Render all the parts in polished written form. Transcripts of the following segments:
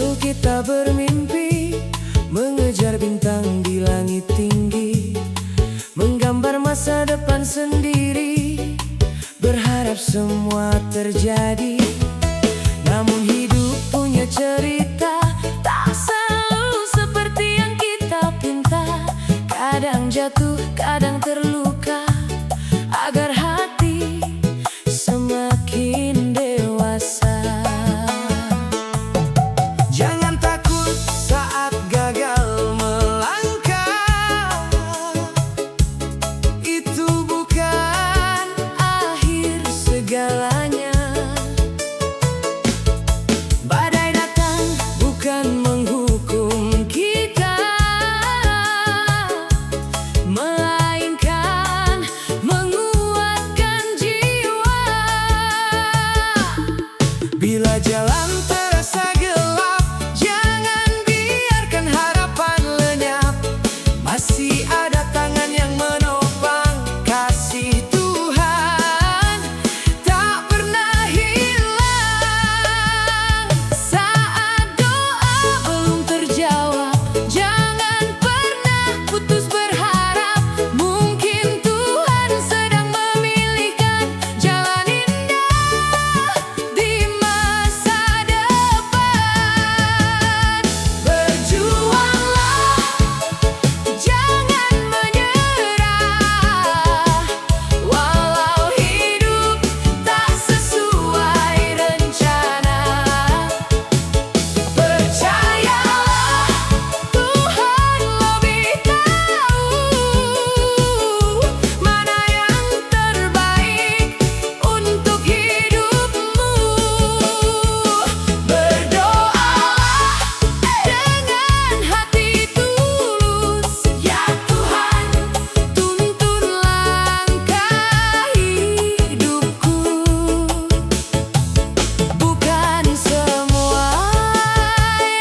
Sambil kita bermimpi, mengejar bintang di langit tinggi, menggambar masa depan sendiri, berharap semua terjadi. Namun hidup punya cerita, tak selalu seperti yang kita pinta. Kadang jatuh, kadang terluka, agar hati semakin dewasa. Jangan takut saat gagal melangkah, itu bukan akhir segalanya. Badai datang bukan menghukum kita, melainkan menguatkan jiwa. Bila jalan terasa gelap, jangan biarkan harapan lenyap. Masih ada tangan yang menopang, kasih Tuhan tak pernah hilang. Saat doa belum terjawab, jangan pernah putus berharap. Mungkin Tuhan sedang memilihkan jalan indah di masa depan. Berjuanglah, jangan menyerah, walau hidup tak sesuai rencana. Percayalah, Tuhan lebih tahu mana yang terbaik untuk hidupmu. Berdoalah dengan hati tulus, ya Tuhan, tuntun langkah hidupku. Bukan semua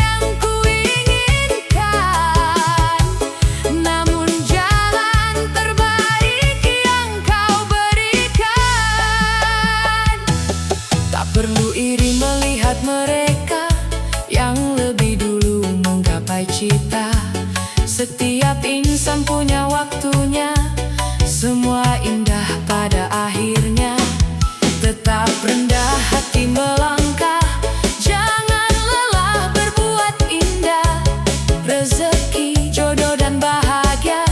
yang kuinginkan, namun jalan terbaik yang kau berikan. Tak perlu iri melihat mereka yang lebih dulu menggapai cita. Setiap insan punya waktunya, semua indah pada akhirnya. Tetap rendah hati melangkah, jangan lelah berbuat indah. Rezeki, jodoh dan bahagia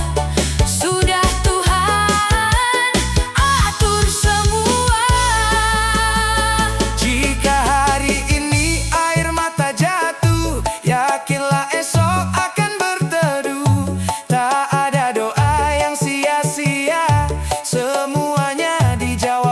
sudah Tuhan atur semua. Jika hari ini air mata jatuh, yakinlah esok akan berteduh. Tak ada doa yang sia-sia, semuanya dijawab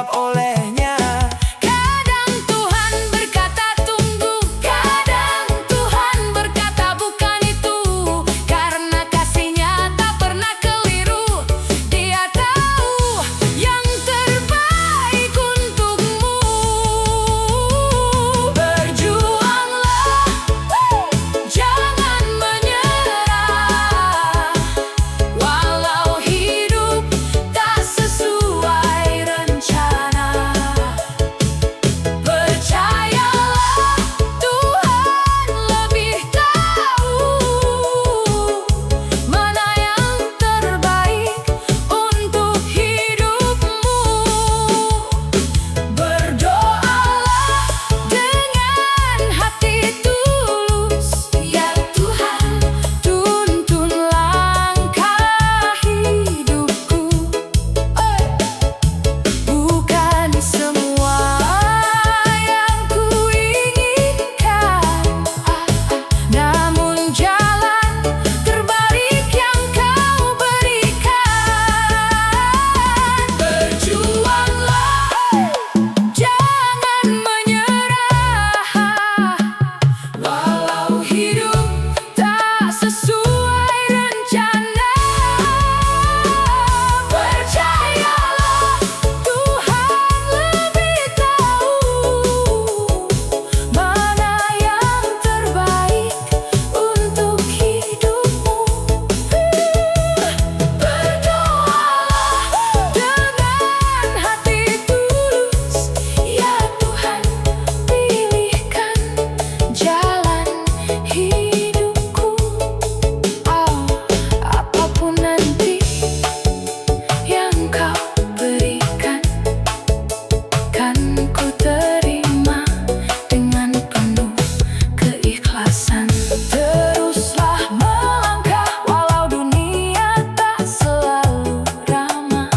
alasan. Teruslah melangkah walau dunia tak selalu ramah.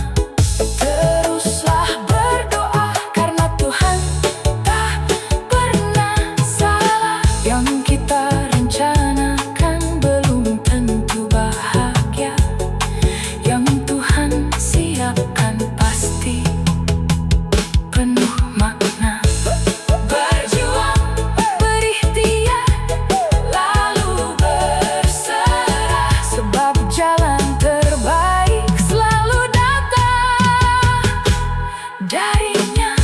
Teruslah berdoa karena Tuhan tak pernah salah. Yang kita rencanakan belum tentu bahagia. Yang Tuhan siapkan pasti penuh makna. Berjuang, berikhtiar, lalu berserah. Sebab jalan terbaik selalu datang darinya.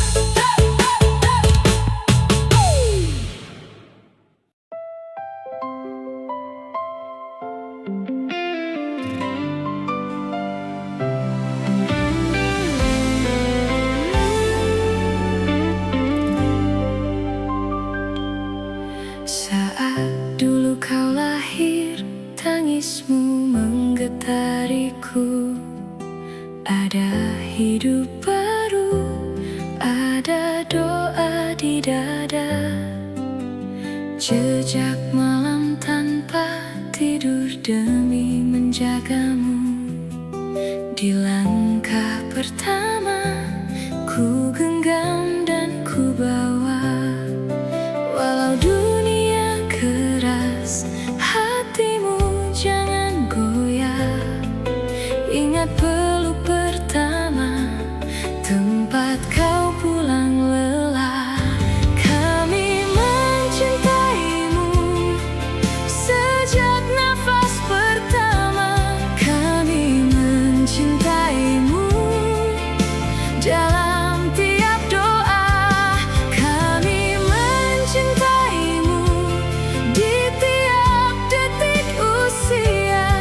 Saat dulu kau lahir, tangismu menggetariku. Ada hidup baru, ada doa di dada. Jejak malam tanpa tidur demi menjagamu. Di langkah pertama, ku genggam dan ku bawa. Walau dunia keras, hatimu jangan goyah. Ingat peluk pertama, tempat kau pulang lelah. Kami mencintaimu sejak nafas pertama. Kami mencintaimu dalam tiap doa. Kami mencintaimu di tiap detik usia.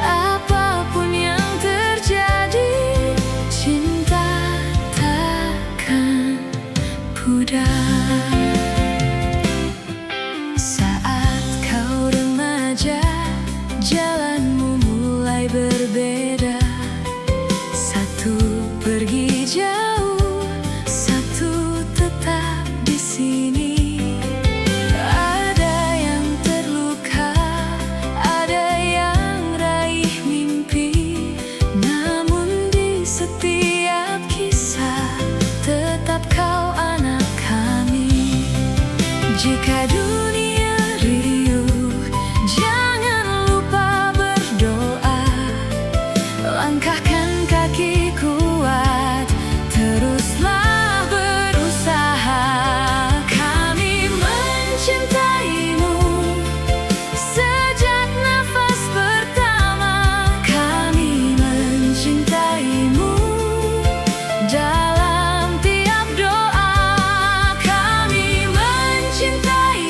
Apapun yang terjadi, cinta takkan pudar. Saat kau remaja, jalanmu mulai berbeda. Satu pergi jauh, satu tetap di sini. Ada yang terluka, ada yang raih mimpi. Namun di setiap kisah, tetap kau anak kami. Jika dunia riuh, jangan lupa berdoa. Langkahkan kaki kuat, teruslah berusaha. Kami mencintaimu sejak nafas pertama. Kami mencintaimu dalam tiap doa. Kami mencintaimu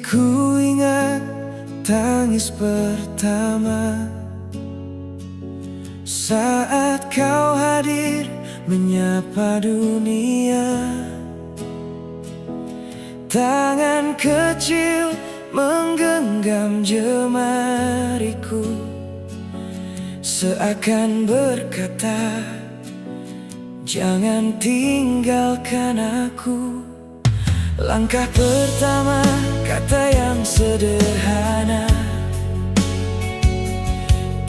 ku ingat tangis pertama saat kau hadir menyapa dunia. Tangan kecil menggenggam jemariku, seakan berkata, jangan tinggalkan aku. Langkah pertama, kata yang sederhana,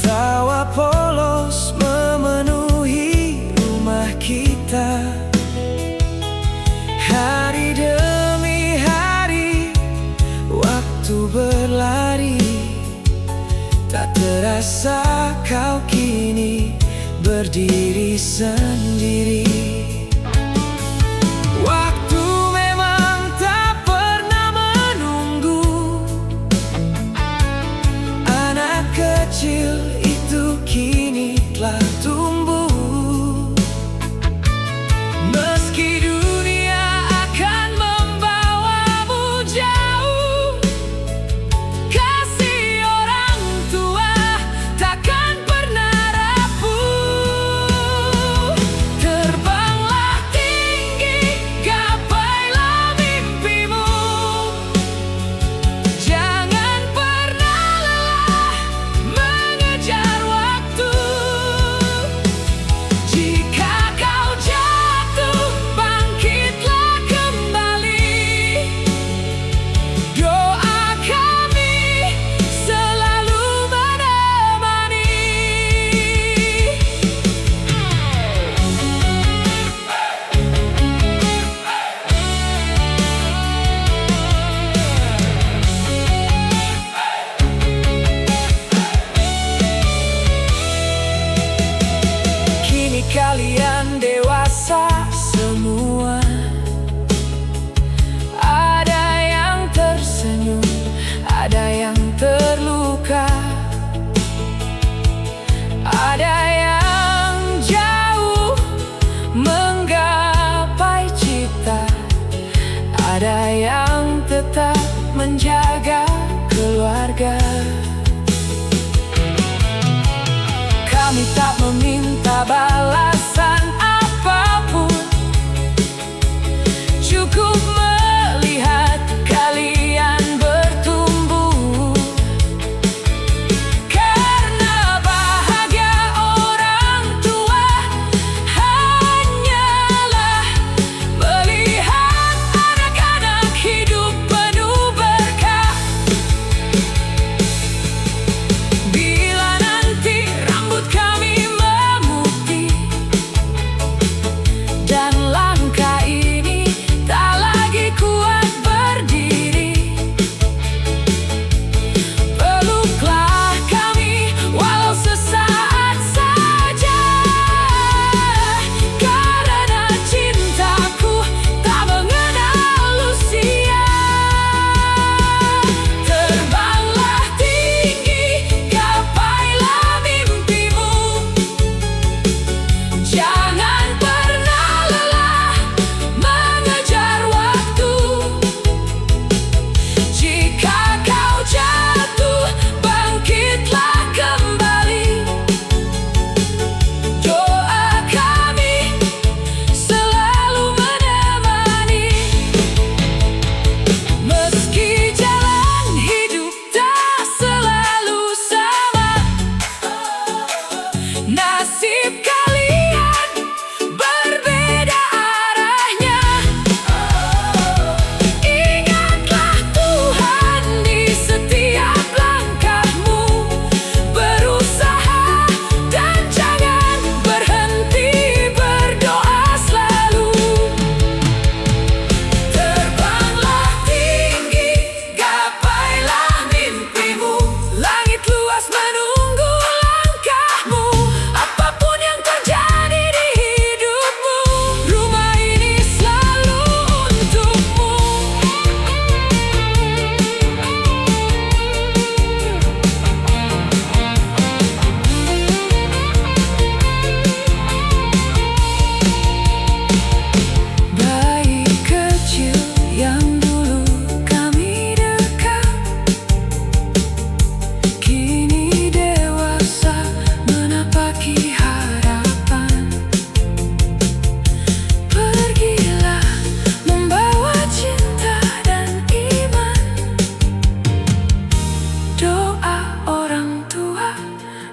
tawa polos memenuhi rumah kita. Hari demi hari, waktu berlari, tak terasa kau kini berdiri sendiri. Waktu memang tak pernah menunggu. Anak kecil itu kini telah tumbuh. Meski dunia akan membawamu jauh, kasih orang tua takkan pernah rapuh. Terbanglah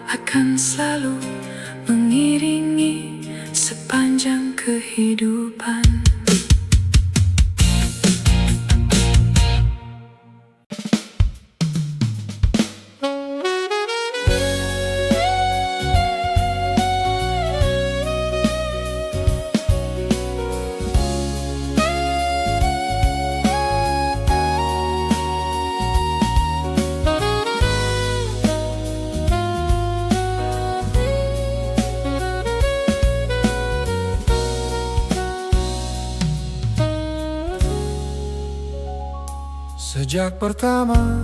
akan selalu mengiringi sepanjang kehidupan. Sejak pertama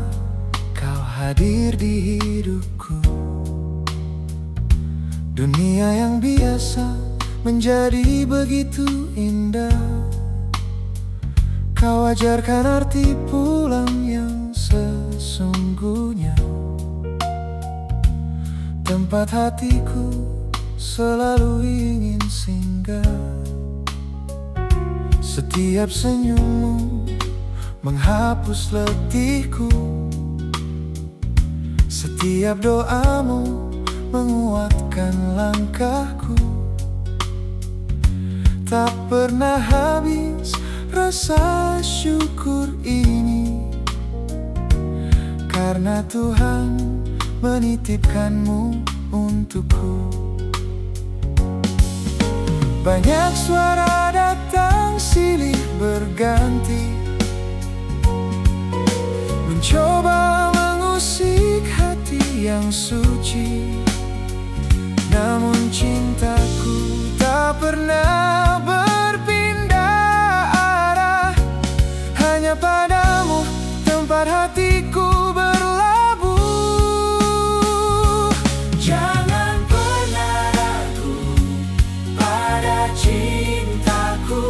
kau hadir di hidupku, dunia yang biasa menjadi begitu indah. Kau ajarkan arti pulang yang sesungguhnya, tempat hatiku selalu ingin singgah. Setiap senyummu menghapus letihku, setiap doamu menguatkan langkahku. Tak pernah habis rasa syukur ini, karena Tuhan menitipkanmu untukku. Banyak suara datang silih berganti, mencoba mengusik hati yang suci. Namun cintaku tak pernah berpindah arah, hanya padamu tempat hatiku berlabuh. Jangan pernah ragu pada cintaku,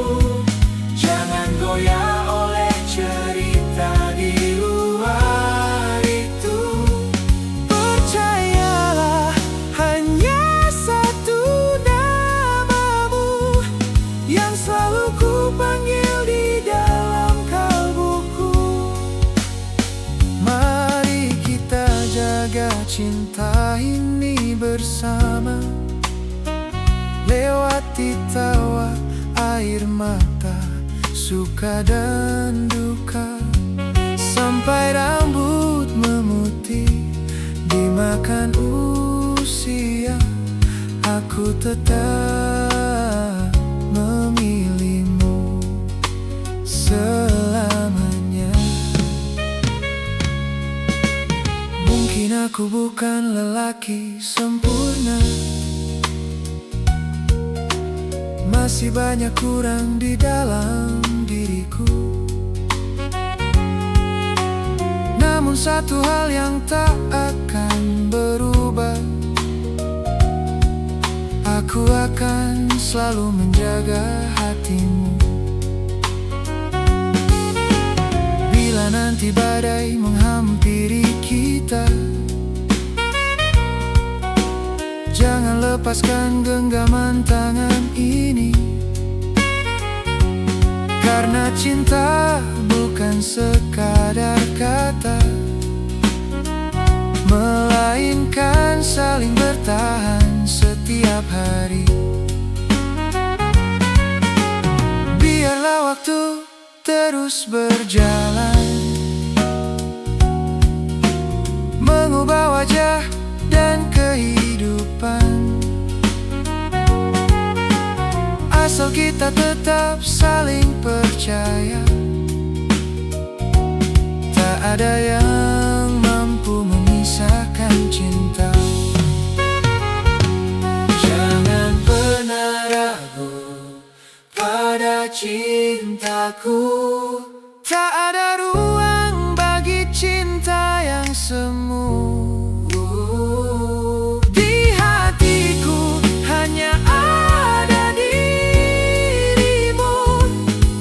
jangan goyah oleh cerita di luar itu. Percayalah, hanya satu namamu yang selalu ku panggil di dalam kalbuku. Mari kita jaga cinta ini bersama, lewati tawa, air mata, suka dan duka, sampai rambut memutih dimakan usia. Aku tetap memilihmu selamanya. Mungkin aku bukan lelaki sempurna, masih banyak kurang di dalam diriku. Namun satu hal yang tak akan berubah, aku akan selalu menjaga hatimu. Bila nanti badai menghampiri kita, jangan lepaskan genggaman tangan ini, karena cinta bukan sekadar kata, melainkan saling bertahan setiap hari. Biarlah waktu terus berjalan, mengubah wajah dan kehidupan, asal kita tetap saling percaya. Tak ada yang mampu memisahkan cinta. Jangan pernah ragu pada cintaku, tak ada ruang bagi cinta yang semu. Di hatiku hanya ada dirimu,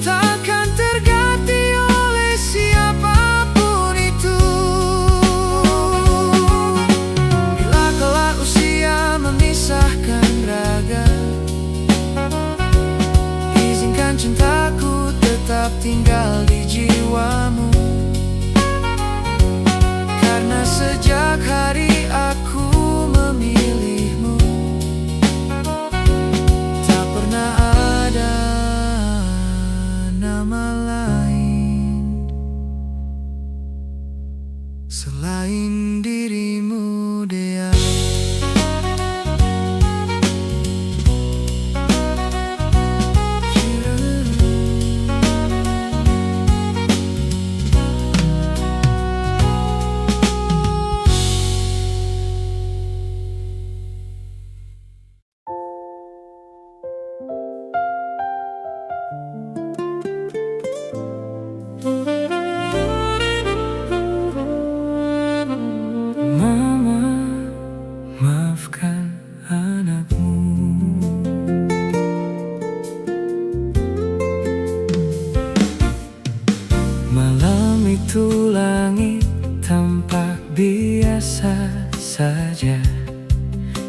takkan terganti oleh siapapun itu. Bila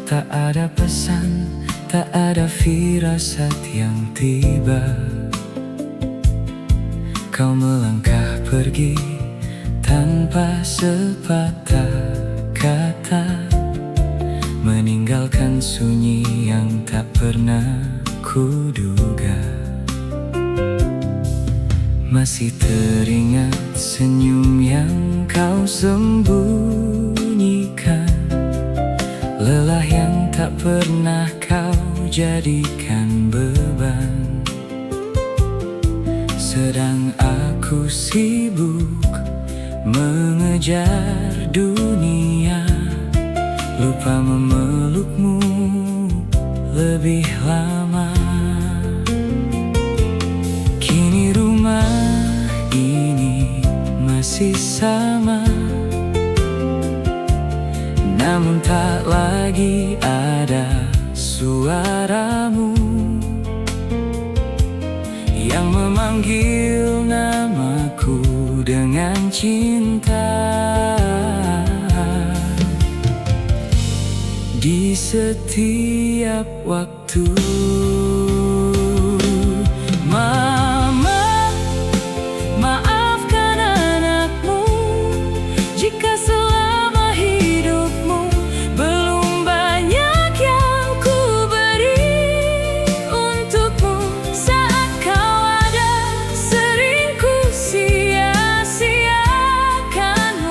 Tak ada pesan, tak ada firasat yang tiba. Kau melangkah pergi tanpa sepatah kata, meninggalkan sunyi yang tak pernah kuduga. Masih teringat senyum yang kau sembunyikan, lelah yang tak pernah kau jadikan beban. Sedang aku sibuk mengejar dunia, lupa memelukmu lebih lama. Kini rumah ini masih sama, namun tak lagi ada suaramu yang memanggil namaku dengan cinta. Di setiap waktu, Mama, maafkan anakmu jika selama hidupmu belum banyak yang ku beri untukmu. Saat kau ada, sering ku sia-siakan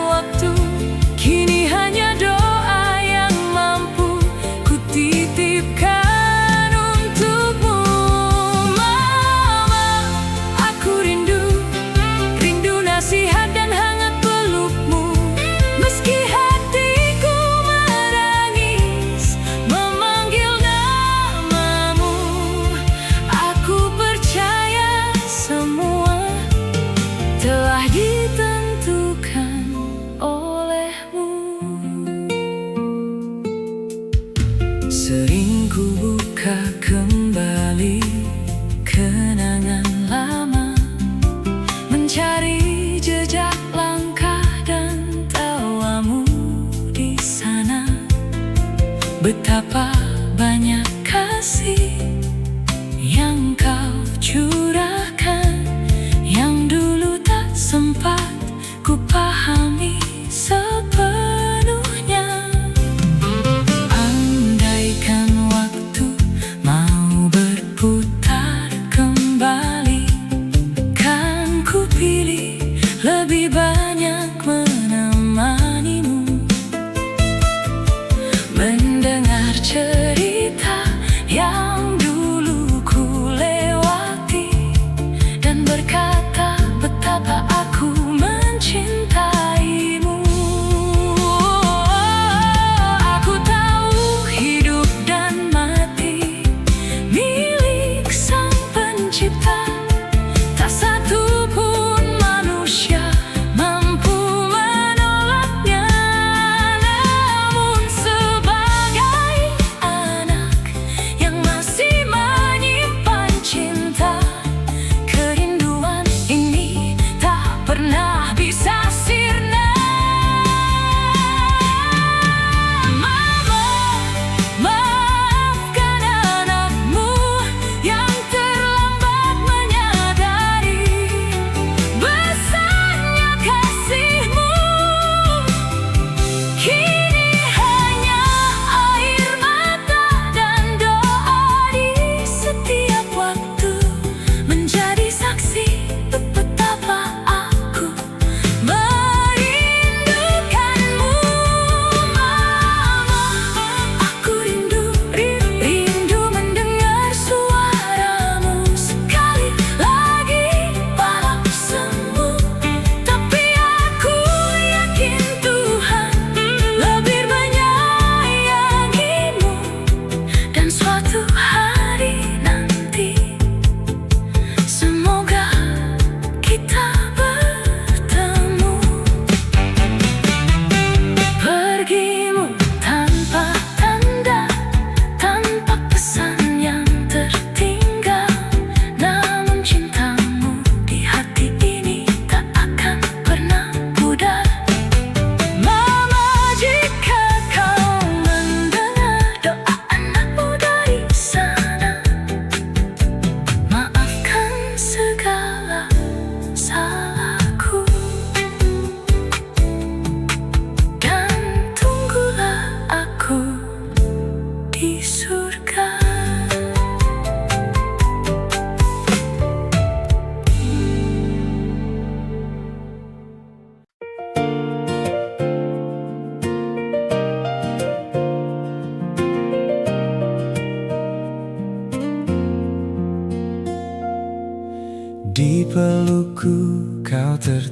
waktu. Kini hanya doa yang mampu ku titipkan untukmu. Mama, aku rindu nasihat dan hangat pelukmu. Meski hatiku menangis memanggil namamu, aku percaya semua telah ditentukan olehmu. Sering ku buka kembali kenangan lama, mencari jejak langkah dan tawamu di sana. Betapa banyak kasih yang kau curahkan, yang dulu tak sempat ku pahami sepenuhnya. Andaikan waktu mau berputar kembali, kan ku pilih lebih banyak menemanimu, mendengar cerita yang dulu ku lewati, dan berkata betapa aku mencintaimu.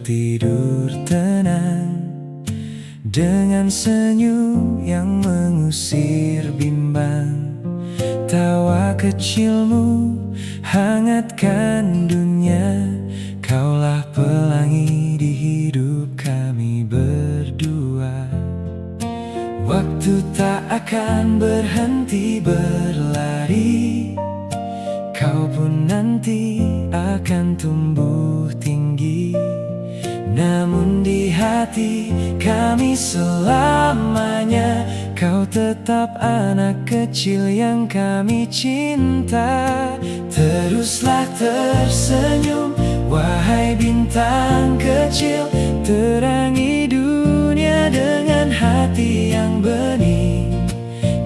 tertidur tenang dengan senyum yang mengusir bimbang. Tawa kecilmu hangatkan dunia, kaulah pelangi di hidup kami berdua. Waktu tak akan berhenti berlari, kau pun nanti akan tumbuh tinggi. Namun di hati kami selamanya, kau tetap anak kecil yang kami cinta. Teruslah tersenyum, wahai bintang kecil, terangi dunia dengan hati yang bening.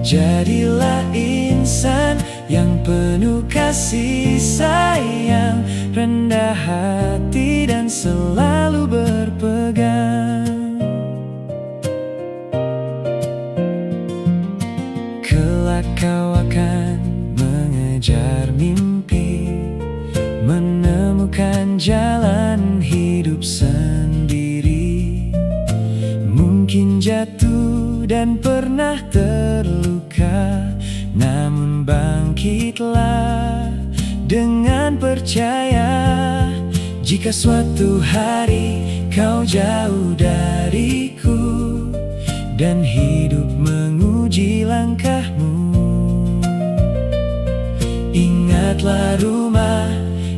Jadilah insan yang penuh kasih sayang, rendah hati dan selalu berpegang. Kelak kau akan mengejar mimpi, menemukan jalan hidup sendiri. Mungkin jatuh dan pernah terluka, namun bangkitlah dengan percaya. Jika suatu hari kau jauh dariku dan hidup menguji langkahmu, ingatlah rumah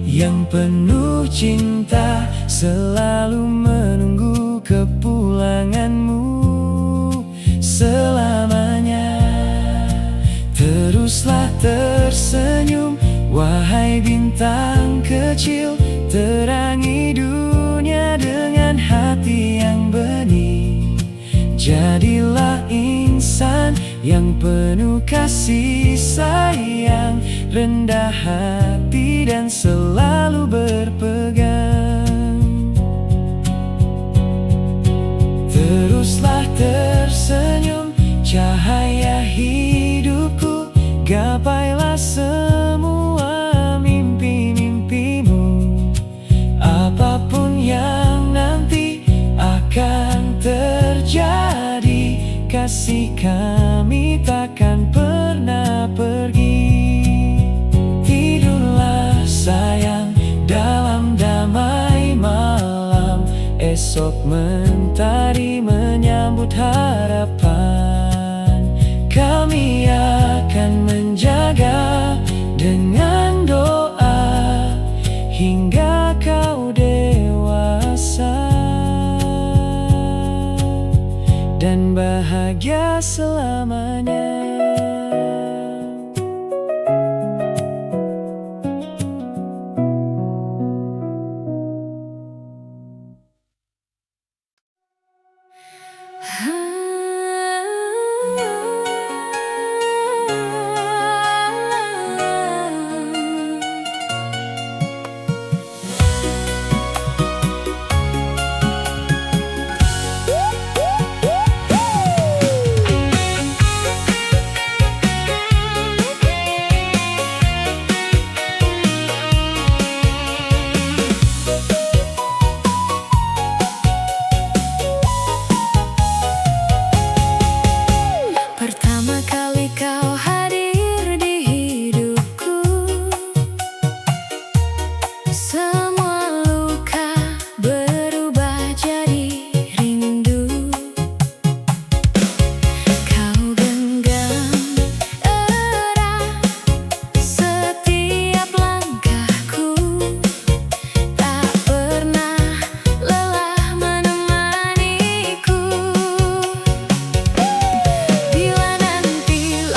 yang penuh cinta selalu menunggu kepulanganmu selamanya. Teruslah tersenyum, wahai bintang kecil, terangi dunia dengan hati yang bening. Jadilah insan yang penuh kasih sayang, rendah hati dan selalu berpegang. Teruslah tersenyum, cahaya hidupku, gapailah semua mimpi-mimpimu. Apapun yang nanti akan terjadi, kasih kami takkan pernah pergi. Tidurlah sayang dalam damai malam, esok mentari menyambut harapan. Kami akan menjaga dengan doa hingga kau dewasa dan bahagia selamanya. Pertama kali kau hadir di hidupku, semua luka berubah jadi rindu. Kau genggam erat setiap langkahku, tak pernah lelah menemaniku. Bila nanti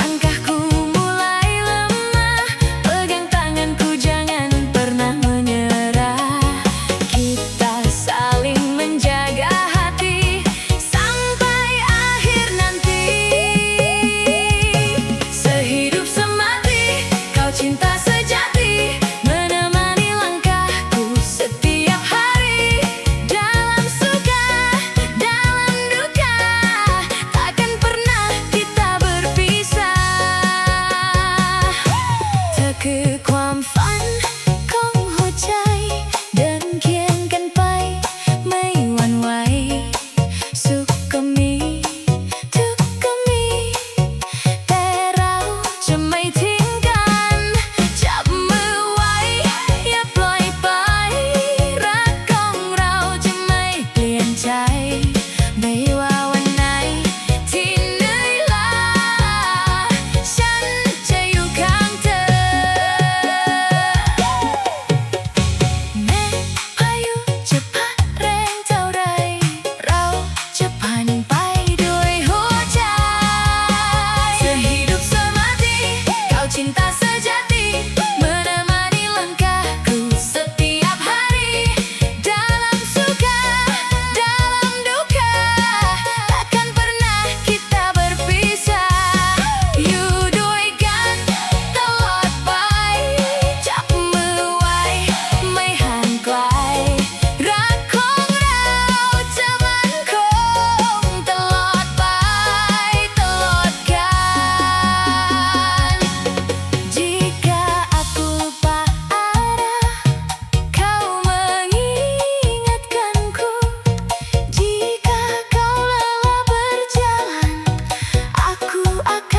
akan